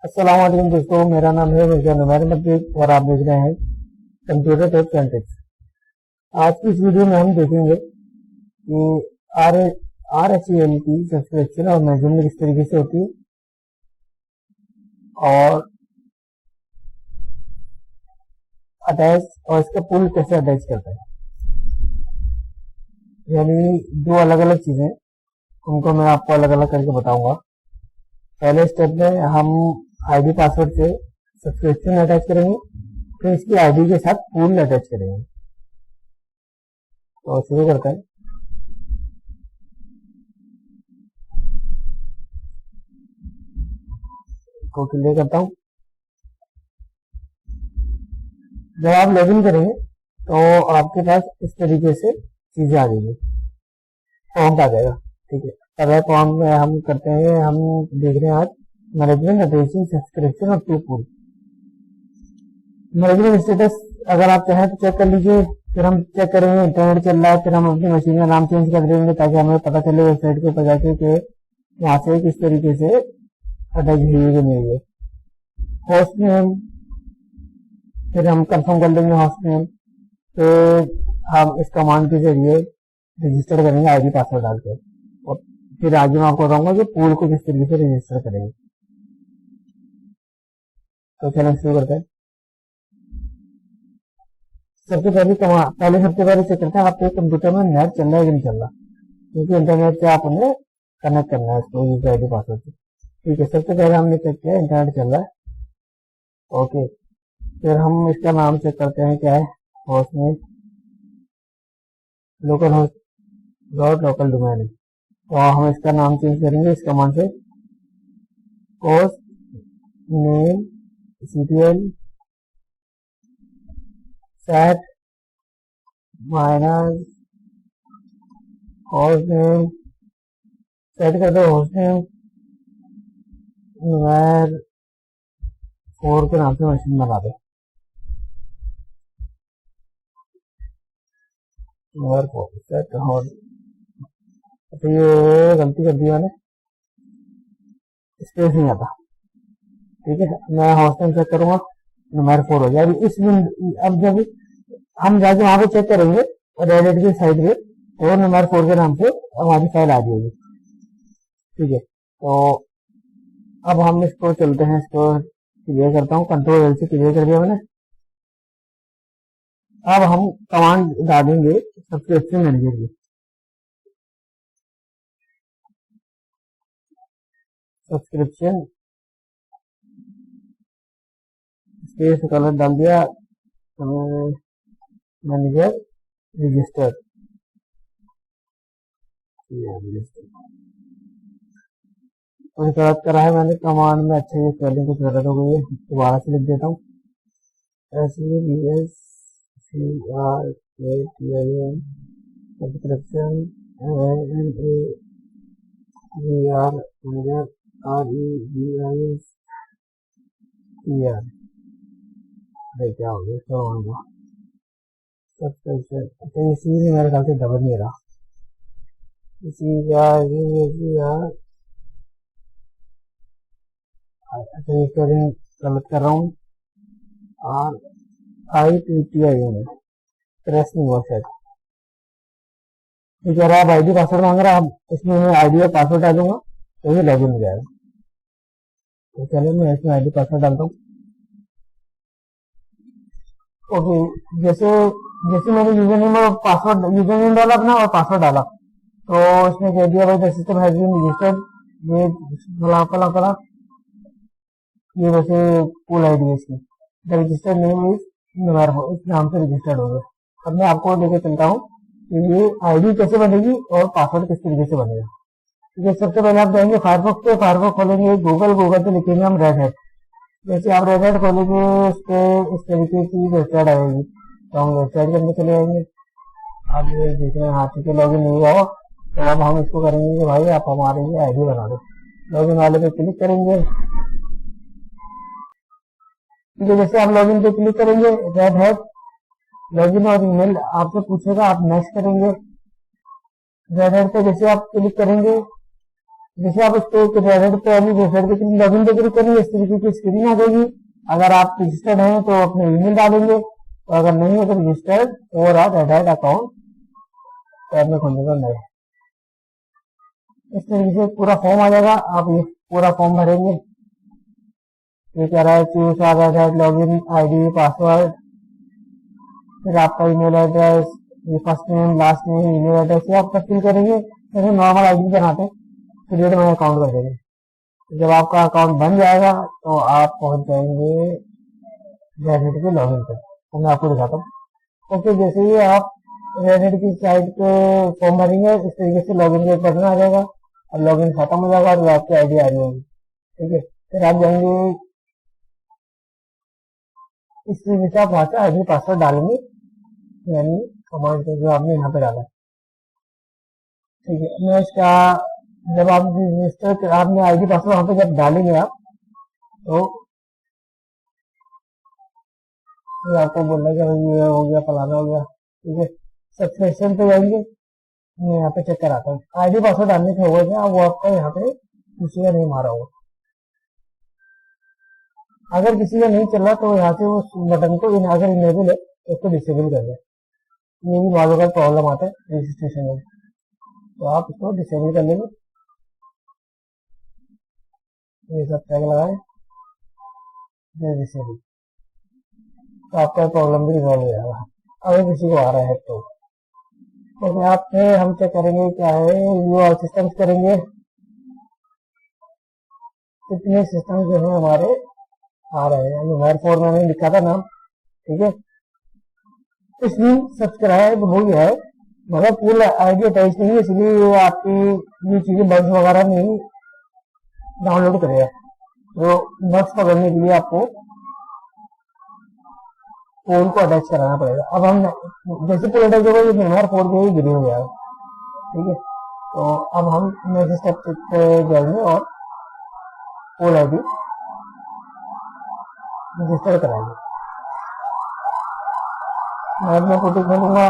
अस्सलाम वालेकुम दोस्तों, मेरा नाम है मिर्जा नुमैर मजीद और आप देख रहे हैं कंप्यूटर टिप्स एंड ट्रिक्स। आज की इस वीडियो में हम देखेंगे कि RHEL की सब्सक्रिप्शन और मेजरमेंट किस तरीके से होती है और अटैच और इसका पुल कैसे अटैच करता है। यानी दो अलग अलग चीजें, उनको मैं आपको अलग अलग करके बताऊंगा। पहले स्टेप में हम आईडी पासवर्ड से सब्सक्रिप्शन अटैच करेंगे, फिर इसकी आईडी के साथ पूल अटैच करेंगे। तो शुरू करते हैं। को क्लियर करता हूं। जब आप लॉगिन करेंगे तो आपके पास इस तरीके से चीजें आ जाएगी, फॉर्म आ जाएगा। ठीक है, पहले फॉर्म में हम करते हैं, हम देख रहे हैं आज मैनेजमेंट अटैचिंग सब्सक्रिप्शन और टू पूल। मैनेजमेंट स्टेटस अगर आप चाहें तो चेक कर लीजिए, फिर हम चेक करेंगे इंटरनेट चल रहा है, फिर हम अपनी मशीन का नाम चेंज कर देंगे ताकि हमें पता चले वेबसाइट के ऊपर जाके कि वहां से किस तरीके से अटैच हुई है नहीं है। होस्ट नेम फिर हम कंफर्म कर लेंगे होस्ट नेम, फिर हम इस कमांड के जरिए रजिस्टर करेंगे आईडी पासवर्ड डाल के, और फिर आगे मैं आपको बताऊंगा कि पूल को किस तरीके से रजिस्टर करेंगे। तो चलो शुरू करते हैं। सबसे पहले चेक करते हैं आपके कंप्यूटर में नेट चल रहा है कि नहीं चल रहा, क्योंकि इंटरनेट से आप उन्हें कनेक्ट करना है इसको यूजर आईडी पासवर्ड से। ठीक है, सबसे पहले हमने चेक किया इंटरनेट चल रहा है। ओके, फिर हम इसका नाम चेक करते हैं क्या है, होस्ट में local host dot local domain है, तो हम इसका नाम चेंज करेंगे इस कमांड से, host name ctl set minus host name, set कर दो होस्ट नेम नुमैर 4 के नाम से मशीन बना दो, नुमैर 4 सेट होस्ट। तो ये गलती कर दी मैंने, स्पेस नहीं आता। ठीक है, मैं होस्ट नेम चेक करूंगा, नुमैर 4 हो जाएगा। अब जब हम जाके वहां पे चेक करेंगे रेडिट की साइड पे, तो नुमैर 4 के नाम से हमारी फाइल आ जाएगी। ठीक है, तो अब हम इसको चलते हैं, इसको क्लियर करता हूँ, कंट्रोल एल से क्लियर कर दिया मैंने। अब हम कमांड डालेंगे सब्सक्रिप्शन मैनेजर की। सब्सक्रिप्शन स्पेस कलर डाल दिया, मैनेजर रजिस्टर। कुछ गलत करा है मैंने कमांड में, अच्छा ये स्पेलिंग कुछ गलत हो गई है, दोबारा से लिख देता हूँ। सब्सक्रिप्शन क्या हो गया सब्सक्रिप्शन। अच्छा, इसी में मेरे ख्याल से डबल नहीं रहा, इसी का अच्छा ये स्पेलिंग गलत कर रहा हूँ, RITTI में प्रेस नहीं हुआ शायद। ठीक है, आप आईडी पासवर्ड मांग रहा है, इसमें मैं आईडी और पासवर्ड डालूंगा तो ये लॉगिन हो जाएगा। तो चलिए मैं इसमें आईडी पासवर्ड डालता हूँ। ओके, जैसे जैसे मैंने यूजर नेम और पासवर्ड, यूजर नेम डाला अपना और पासवर्ड डाला, तो इसने कह दिया भाई the system has been registered, ये फला फला फला, ये वैसे पूल आईडी है इसकी, the registered name is Numair 4, इस नाम से रजिस्टर्ड हो गया। अब मैं आपको लेके चलता हूँ कि ये आईडी कैसे बनेगी और पासवर्ड किस तरीके से बनेगा। ठीक है, सबसे पहले आप जाएंगे फायरफॉक्स पे, फायरफॉक्स खोलेंगे, गूगल पे लिखेंगे हम रेड हैट। जैसे आप रेड हैट खोलेंगे उस पर इस तरीके की वेबसाइट आएगी, तो हम वेबसाइट के अंदर चले जाएंगे। अब ये देख रहे हैं हाँ ठीक है, लॉगिन नहीं हुआ हो, तो अब हम इसको करेंगे कि भाई आप हमारे लिए आईडी बना दो, लॉगिन वाले पे क्लिक करेंगे। ठीक है, जैसे आप लॉगिन पे क्लिक करेंगे, रेड हैट लॉगिन और ईमेल आपसे पूछेगा, आप नेक्स्ट करेंगे। रेड हैट पे जैसे आप क्लिक करेंगे, जैसे आप उस पे रेडिट पे अभी वेबसाइट पे लॉगिन पे क्लिक करेंगे, इस तरीके की स्क्रीन आ जाएगी। अगर आप रजिस्टर्ड हैं तो अपने ईमेल डालेंगे, और अगर नहीं है तो रजिस्टर्ड और आप रेड हैट अकाउंट टैब में खोलेंगे नए। इस तरीके से पूरा फॉर्म आ जाएगा, आप ये पूरा फॉर्म भरेंगे। ये कह रहा है choose red hat login ID password, फिर आपका ईमेल एड्रेस, ये first name last name email address ये आप फिल करेंगे। जैसे नॉर्मल आईडी बनाते हैं, क्रिएट में अकाउंट कर देंगे। जब आपका अकाउंट बन जाएगा तो आप पहुंच जाएंगे रेडिट के लॉगिन पे, तो मैं आपको दिखाता हूँ। ओके, जैसे ही आप रेडिट की साइट पे फॉर्म भरेंगे, इस तरीके से लॉगिन का एक बटन आ जाएगा, और लॉगिन खत्म हो जाएगा और आपकी आईडी आ रही होगी। ठीक है, फिर आप जाएंगे इस तरीके से आप वहां से आईडी पासवर्ड डालेंगे, यानी कमांड को जो आपने यहाँ पे डाला। ठीक है, मैं इसका जब आप रजिस्टर आपने आईडी पासवर्ड वहां पे जब डालेंगे आप, तो ये आपको बोल रहा है कि ये हो गया फलाना हो गया। ठीक है, सब्सक्रिप्शन पे जाएंगे, मैं यहाँ पे चेक कराता हूँ। आईडी पासवर्ड डालने के होगा वो आपका यहाँ पे किसी का नहीं मारा होगा। अगर किसी का नहीं चल रहा तो यहाँ से उस बटन को अगर इनेबल है तो उसको डिसेबल कर दे। ये भी बहुत अगर प्रॉब्लम आता है रजिस्ट्रेशन में, तो आप इसको डिसेबल कर लेंगे। ये सब टैग लगाए डिसेबल, तो आपका प्रॉब्लम भी रिजॉल्व हो जाएगा अगर किसी को आ रहा है तो। तो आप हम चेक करेंगे क्या है, व्यू ऑल सिस्टम्स करेंगे, कितने सिस्टम जो है हमारे आ रहे हैं। वेयर फोर मैंने लिखा था नाम। ठीक है, इसमें सब्सक्राइब हो गया है, मगर फुल आईडी अटैच नहीं है, इसलिए आपकी ये चीजें बग्स वगैरह नहीं डाउनलोड करेगा। तो बग्स पकड़ने के लिए आपको फोन को अटैच कराना पड़ेगा। अब हम जैसे पूरा अटैच होगा, ये मेमोर फोन के ही गिरी हो जाएगा। ठीक है, तो अब हम नेक्स्ट स्टेप पे जाएंगे और फुल आईडी रजिस्टर कराएंगे। मैं अपना फोटो खोलूंगा।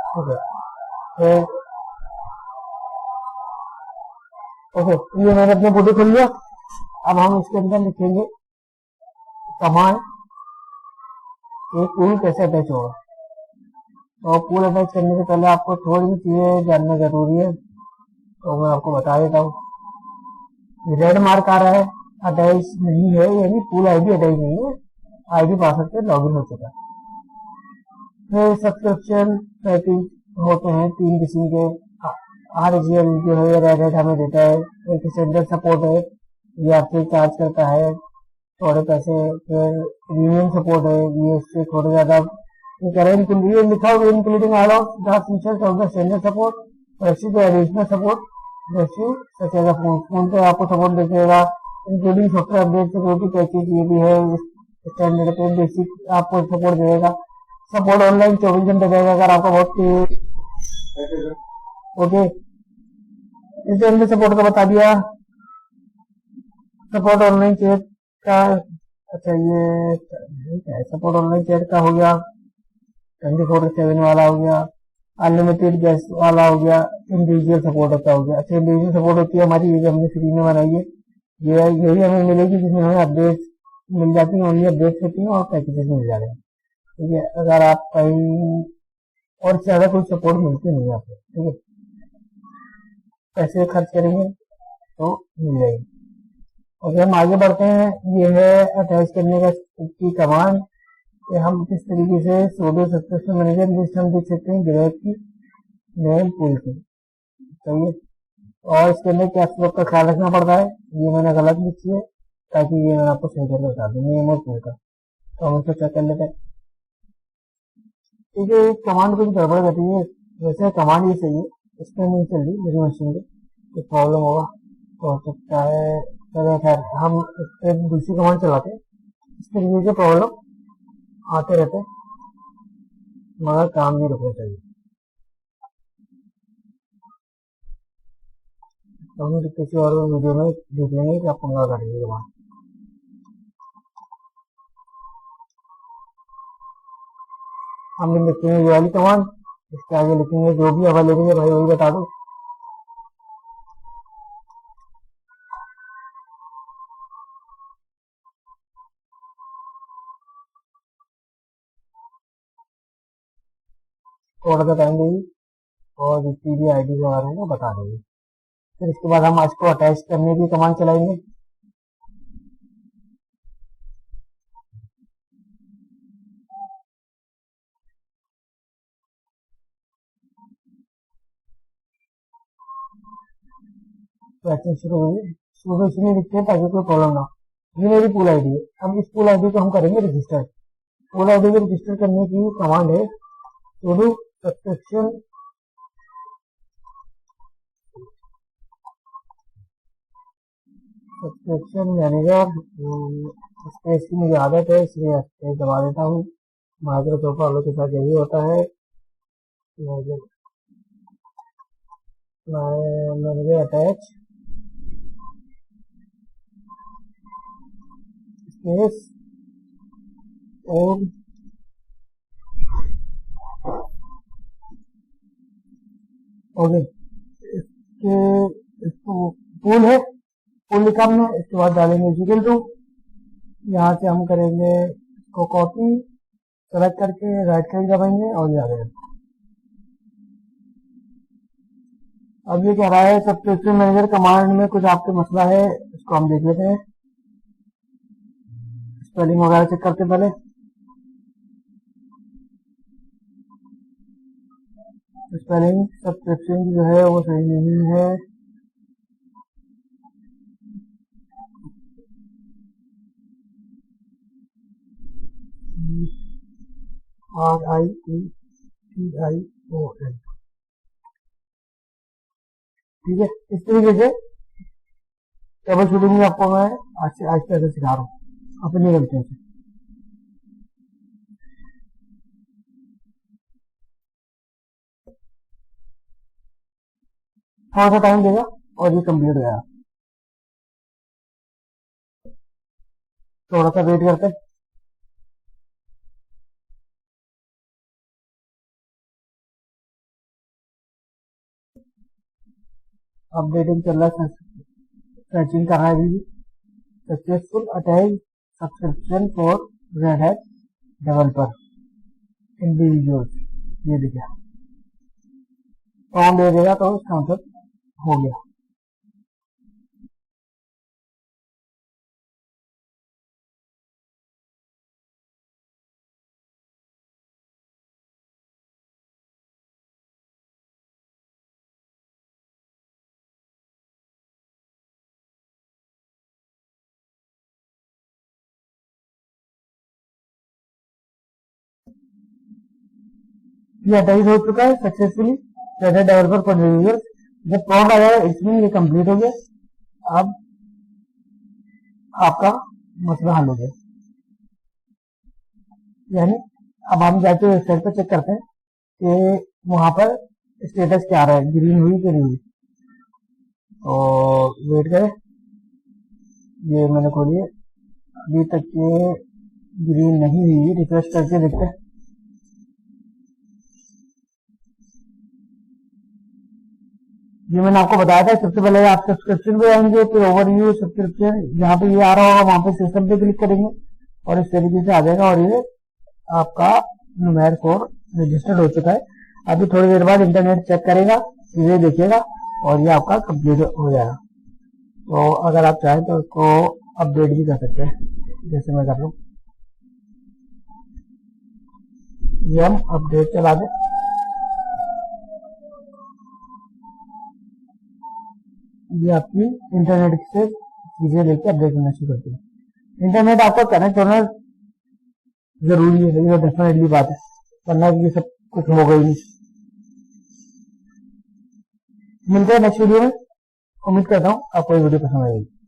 ठीक है, ओके, ये मैंने अपने फोटो खोल लिया। अब हम इसके अंदर लिखेंगे कमांड एक पूल कैसे अटैच होगा। तो पूल अटैच करने से पहले आपको थोड़ी चीजें जानना जरूरी है, तो मैं आपको बता देता हूँ। रेड मार्क आ रहा है, अटैच नहीं है, यानी पूल आईडी अटैच नहीं है, आईडी पासवर्ड से लॉगिन हो चुका है। फिर सब्सक्रिप्शन पैकेज होते हैं 3 किस्म के। आरजीएल जो है रेड हैट हमें देता है, एक सेंटर सपोर्ट है, ये आपसे चार्ज करता है थोड़े पैसे। फिर प्रीमियम सपोर्ट है, ये इससे थोड़े ज्यादा ये लिखा हुआ including all of the features of the standard support additional support phone पे आपको सपोर्ट देगा, including software update security package, ये भी है स्टैंडर्ड पे बेसिक आपको सपोर्ट देगा। सपोर्ट ऑनलाइन 24 घंटे देगा अगर आपका बहुत ओके। इसे हमने सपोर्ट का बता दिया। सपोर्ट ऑनलाइन चैट का, अच्छा ये क्या है, सपोर्ट ऑनलाइन चैट का हो गया, 24/7 वाला हो गया, अनलिमिटेड गेस्ट वाला हो गया, इंडिविजुअल सपोर्ट का हो गया। अच्छा, इंडिविजुअल सपोर्ट होती है हमारी, ये हमने फ्री में बनाई है, ये यही हमें मिलेगी जिसमें हमें अपडेट मिल जाती है, ओनली अपडेट होती है और पैकेजेस मिल जा रहे हैं। ठीक है, अगर आप कहीं और ज्यादा कोई सपोर्ट मिलती नहीं है आपको। ठीक है, पैसे खर्च करेंगे तो मिल जाएगी। ओके, हम आगे बढ़ते हैं। ये है अटैच करने का की कमांड, हम किस तरीके से सुडो सब्सक्रिप्शन मैनेजर लिस्ट हम देख सकते हैं ग्रेड की नेम पूल की। सही है, और इसके अंदर क्या स्लोप का ख्याल रखना पड़ता है, ये मैंने गलत लिखी है, ताकि ये मैं आपको सही करके बता दूं नेम और पूल का। तो हम इसको चेक कर लेते हैं। ठीक है, कमांड कुछ गड़बड़ करती है, वैसे कमांड ये सही है, इसमें नहीं चल रही मेरी मशीन पे, कुछ प्रॉब्लम होगा तो हो सकता है। चलो खैर, हम इस पर दूसरी कमांड चलाते हैं। इस तरीके के प्रॉब्लम आते रहते मगर काम नहीं रुकना चाहिए। तो हम किसी और वीडियो में देख लेंगे कि आप पंगा करेंगे वहां। हम लिखते हैं ये वाली कमांड, इसके आगे लिखेंगे जो भी अवेलेबल है भाई वही बता दो। थोड़ा सा टाइम देगी और जितनी भी आईडी वगैरह है वो बता देंगे। फिर इसके बाद हम इसको अटैच करने की कमांड चलाएंगे। तो ऐसे शुरू होगी, शुरू इसलिए लिखते हैं ताकि कोई प्रॉब्लम ना हो। ये मेरी पूल आईडी है। अब इस पूल आईडी को हम करेंगे रजिस्टर। पूल आईडी को रजिस्टर करने की कमांड है sudo सब्सक्रिप्शन मैनेजर। स्पेस की मुझे आदत है इसलिए स्पेस दबा देता हूँ। माइक्रोसॉफ्ट वालों के साथ यही होता है। मैनेजर अटैच स्पेस और ओके। इसको पूल है, पूल लिखा हमने। इसके बाद डालेंगे इक्वल टू। यहाँ से हम करेंगे इसको कॉपी, सेलेक्ट करके राइट क्लिक दबाएंगे और ये आ गया। अब ये कह रहा है सब्सक्रिप्शन मैनेजर कमांड में कुछ आपके मसला है, इसको हम देख लेते हैं। स्पेलिंग वगैरह चेक करते पहले। स्पेलिंग सब्सक्रिप्शन जो है वो सही नहीं है। RIETION, ठीक है। इस तरीके से टेबल शूटिंग आपको मैं आज से सिखा रहा हूँ अपनी गलतियों से। थोड़ा सा टाइम देगा और ये कंप्लीट हो जाएगा। थोड़ा सा वेट करते हैं। अपडेटिंग चल रहा है, सर्चिंग कर रहा है अभी भी। Successful attach subscription for red hat developer individuals, ये दिखा ऑन दे देगा तो इसका मतलब हो गया। ये अटैच हो चुका है successfully red hat developer for individuals. जब प्रॉम्प्ट आ जाएगा इसमें ये कंप्लीट हो गया। अब आपका मसला हल हो गया। यानी अब हम जाके वेबसाइट पर चेक करते हैं कि वहां पर स्टेटस क्या आ रहा है, ग्रीन हुई कि नहीं हुई। तो वेट करें, ये मैंने खोली है, अभी तक ये ग्रीन नहीं हुई। रिफ्रेश करके देखते हैं। ये मैंने आपको बताया था। सबसे पहले आप सब्सक्रिप्शन पे आएंगे, फिर ओवरव्यू सब्सक्रिप्शन जहाँ पे ये आ रहा होगा वहां पे सिस्टम पे क्लिक करेंगे और इस तरीके से आ जाएगा और ये आपका नुमेर कोड रजिस्टर्ड हो चुका है। अभी थोड़ी देर बाद इंटरनेट चेक करेगा, चीजें देखेगा और ये आपका कंप्लीट हो जाएगा। तो अगर आप चाहें तो इसको अपडेट भी कर सकते हैं, जैसे मैं कर रहा हूँ। ये हम अपडेट चला दें। ये आपकी इंटरनेट से चीजें लेके अपडेट करना शुरू करती है। इंटरनेट आपका कनेक्ट होना जरूरी है, ये डेफिनेटली बात है, वरना ये सब कुछ होगा ही नहीं। मिलते हैं नेक्स्ट वीडियो में। उम्मीद करता हूँ आपको ये वीडियो पसंद आएगी।